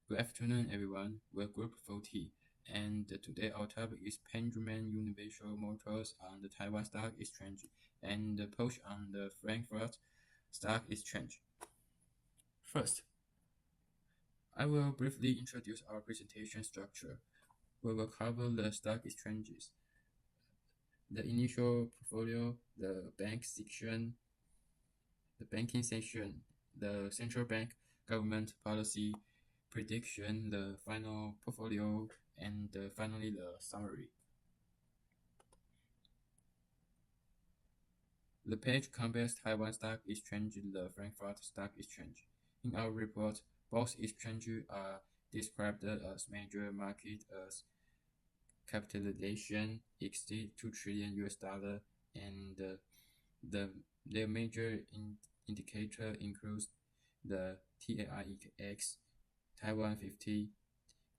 Good afternoon, everyone. We're Group 40, and today our topic is Pendragon Universal Motors on the Taiwan Stock Exchange and the push on the Frankfurt Stock Exchange. First, I will briefly introduce our presentation structure. We will cover the stock exchanges, the initial portfolio, the banking section, the central bank government policy prediction, the final portfolio, and finally the summary. The page compares Taiwan Stock Exchange and the Frankfurt Stock Exchange. In our report, both exchanges are described as major market as capitalization exceed $2 trillion and their major indicator includes the TAIEX, Taiwan 50,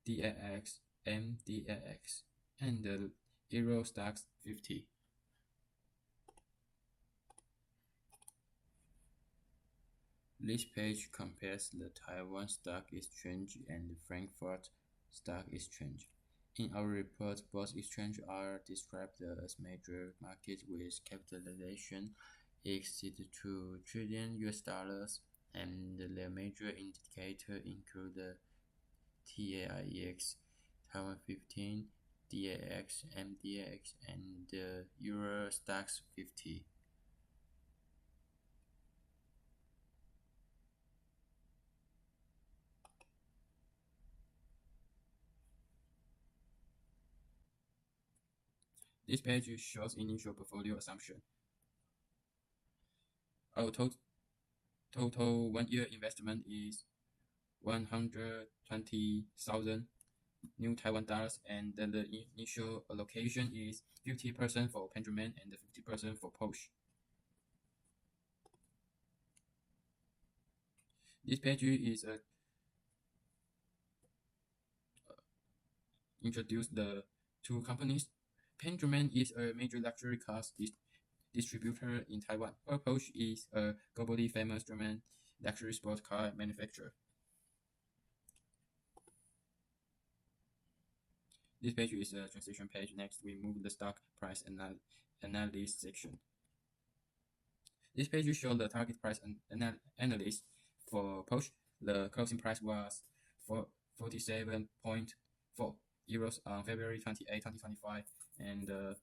DAX, MDAX, and the Euro Stoxx 50. This page compares the Taiwan Stock Exchange and the Frankfurt Stock Exchange. In our report, both exchanges are described as major markets with capitalization exceed $2 trillion and their major indicator include the TAIEX, Taiwan 15, DAX, MDAX, and the Euro Stoxx 50. This page shows initial portfolio assumption. Our total 1-year investment is 120,000 new Taiwan dollars, and the initial allocation is 50% for Pendragon and 50% for Porsche. This page is introduce the two companies. Pendragon is a major luxury cars distributor in Taiwan, while Porsche is a globally famous German luxury sports car manufacturer. This page is a transition page. Next, we move the stock price analysis section. This page shows the target price analysis for Porsche. The closing price was 47.4 euros on February 28, 2025, and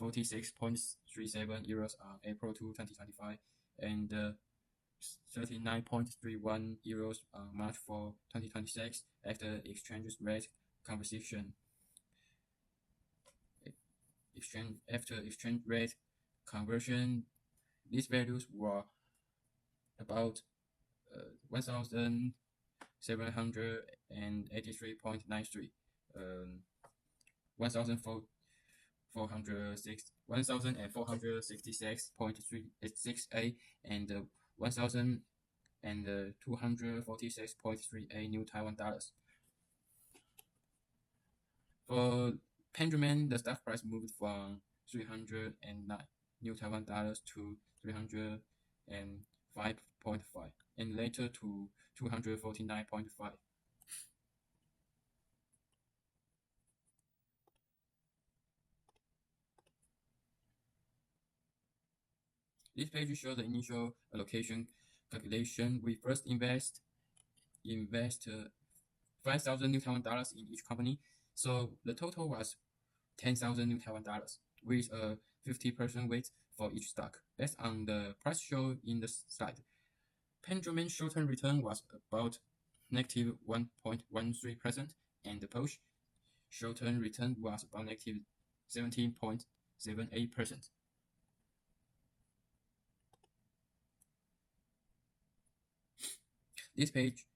46.37 euros on April 2, 2025, and 39.31 euros on March 4, 2026 after exchange rate conversion. After exchange rate conversion, these values were about 1,783.93, 1,466.368, and 1,246.38 new Taiwan dollars. For Pendragon, the stock price moved from 309 new Taiwan dollars to 305.5, and later to 249.5. This page shows the initial allocation calculation. We first invest 5,000 new Taiwan dollars in each company, so the total was 10,000 new Taiwan dollars with a 50% weight for each stock. Based on the price shown in the slide, Pendragon short-term return was about negative 1.13%, and the Porsche short-term return was about negative 17.78%. This page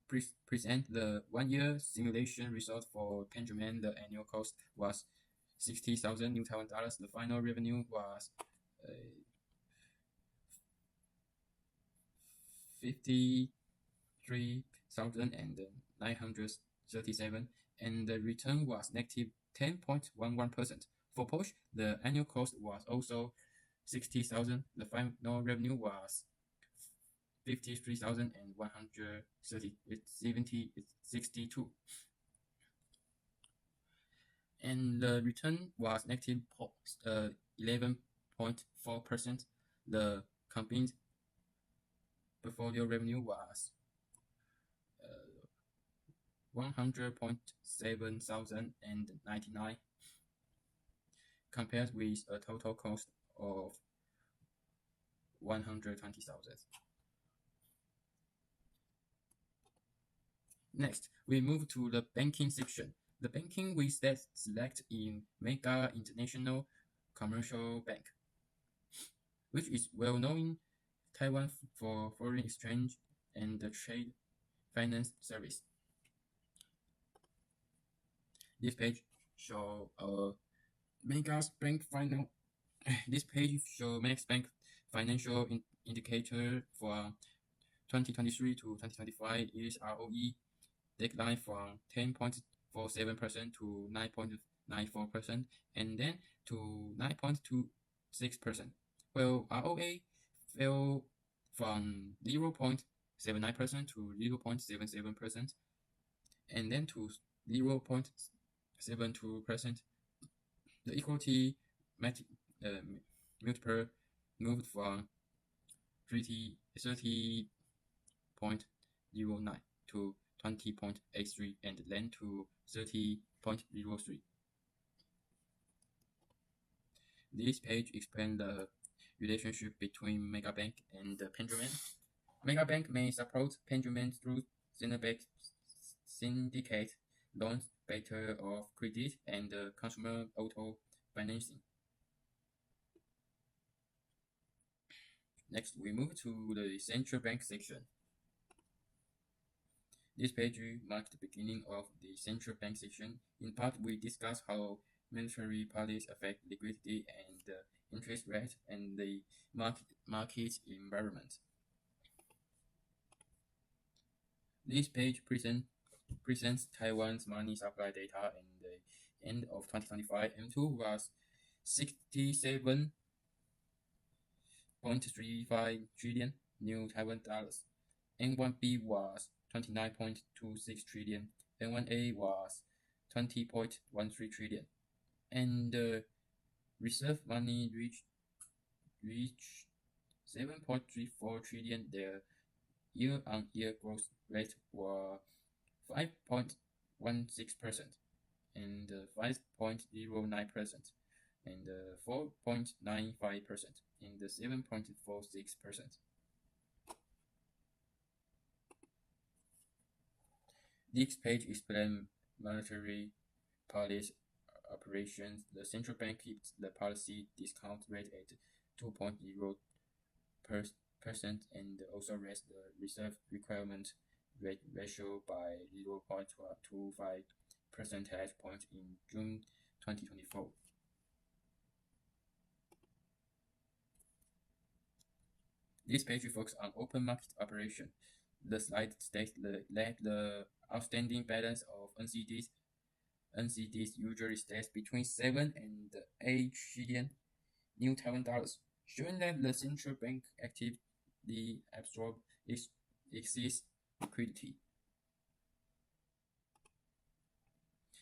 presents the 1-year simulation result for Pendragon. The annual cost was 60,000 new Taiwan dollars. The final revenue was 53,937, and the return was negative 10.11%. For Porsche, the annual cost was also 60,000. The final revenue was 53,162. And the return was negative 11.4%. The company's portfolio revenue was 100,799 compared with a total cost of 120,000. Next, we move to the banking section. The banking we select in Mega International Commercial Bank, which is well known in Taiwan for foreign exchange and the trade finance service. This page shows Mega's bank final. This page shows Mega's bank financial indicator for 2023 to 2025 is ROE declined from 10.47% to 9.94%, and then to 9.26%. Well, ROA fell from 0.79% to 0.77%, and then to 0.72%. The equity multiple moved from 30.09 to 20.83 and then to 30.03. This page explains the relationship between Megabank and the Penguin. Megabank may support Penguin through syndicate loans, better of credit, and consumer auto financing. Next, we move to the central bank section. This page marks the beginning of the central bank section. In part, we discuss how monetary policies affect liquidity and interest rate and the market environment. This page presents Taiwan's money supply data, and the end of 2025, M2 was 67.35 trillion new Taiwan dollars. N1B was 29.26 trillion. N1A was 20.13 trillion. And reserve money reached 7.34 trillion. Their year-on-year growth rate was 5.16% and 5.09% and 4.95% and 7.46%. This page explains monetary policy operations. The central bank keeps the policy discount rate at 2.0% and also raised the reserve requirement ratio by 0.25 percentage points in June 2024. This page focuses on open market operation. The slide states that the outstanding balance of NCDs usually stays between 7 and 8 trillion new Taiwan dollars, showing that the central bank actively absorbs excess liquidity.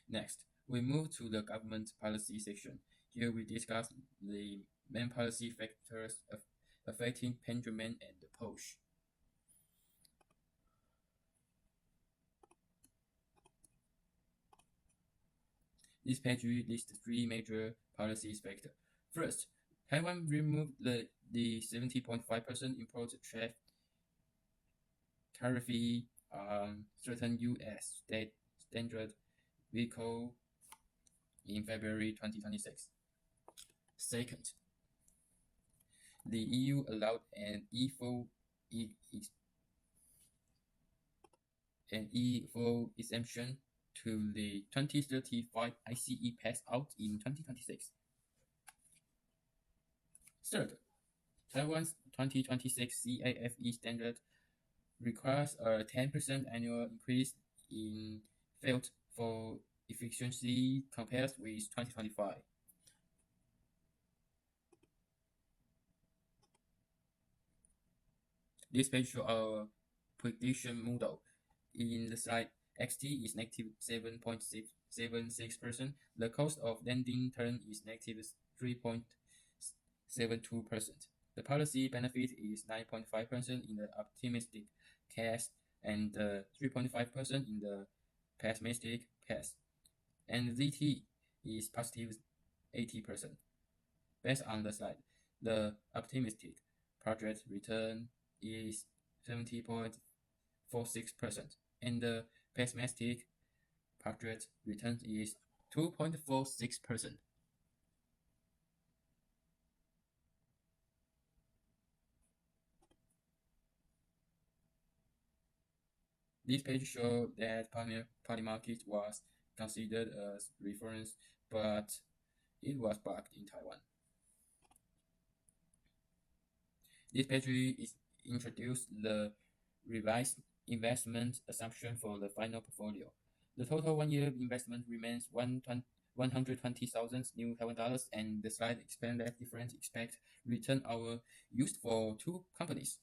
Next, we move to the government policy section. Here we discuss the main policy factors affecting Penguin and Posh. This page lists 3 major policy factors. First, Taiwan removed the 70.5% import tariff on certain U.S. state standard vehicle in February 2026. Second, the EU allowed an E4 exemption to the 2035 ICE pass out in 2026. Third, Taiwan's 2026 CAFE standard requires a 10% annual increase in field for efficiency compared with 2025. This page shows our prediction model. In the slide, XT is negative 7.76%. The cost of lending turn is negative 3.72%. The policy benefit is 9.5% in the optimistic case and 3.5% in the pessimistic case. And ZT is positive 80%. Based on the slide, the optimistic project return is 70.46%, and the pessimistic project return is 2.46%. This page shows that party market was considered as reference, but it was bugged in Taiwan. This page is introduced the revised investment assumption for the final portfolio. The total one-year investment remains 120,000 new Taiwan dollars, and the slide explains that different expect return are used for two companies.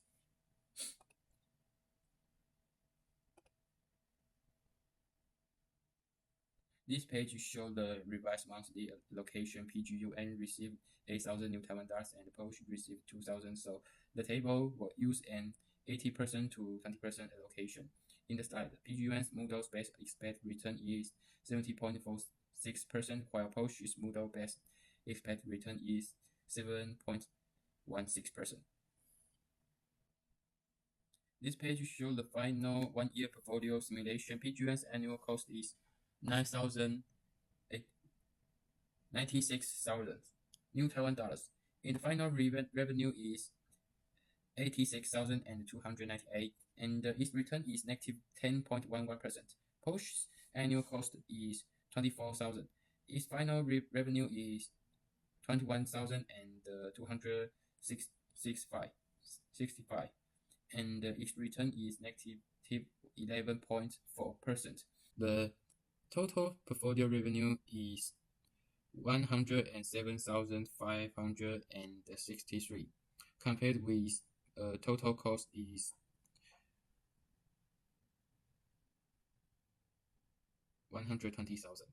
This page shows the revised monthly allocation. PGUN received 8,000 new Taiwan dollars and Posh received 2,000. So the table will use an 80% to 20% allocation. In the slide, PGUN's model-based expected return is 70.46%, while Posh's model-based expected return is 7.16%. This page shows the final one-year portfolio simulation. PGUN's annual cost is 96,000 new Taiwan dollars. In the final revenue is 86,298, and its return is negative 10.11%. Posh's annual cost is 24,000. Its final revenue is 21,265, and its return is negative 11.4%. The total portfolio revenue is 107,563, compared with total cost is 120,000.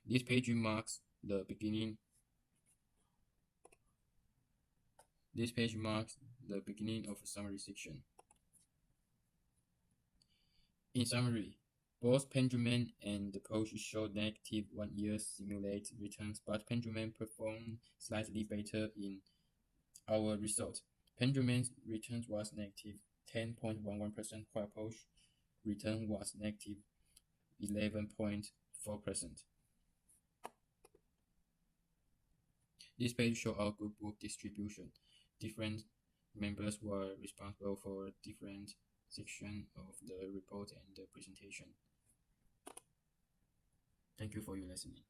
This page marks the beginning. This page marks the beginning of a summary section. In summary, both Benjamin and Posh showed negative one-year simulated returns, but Benjamin performed slightly better in our result. Benjamin's return was negative 10.11%, while Posh's return was negative 11.4%. This page shows our group book distribution. Different members were responsible for different sections of the report and the presentation. Thank you for your listening.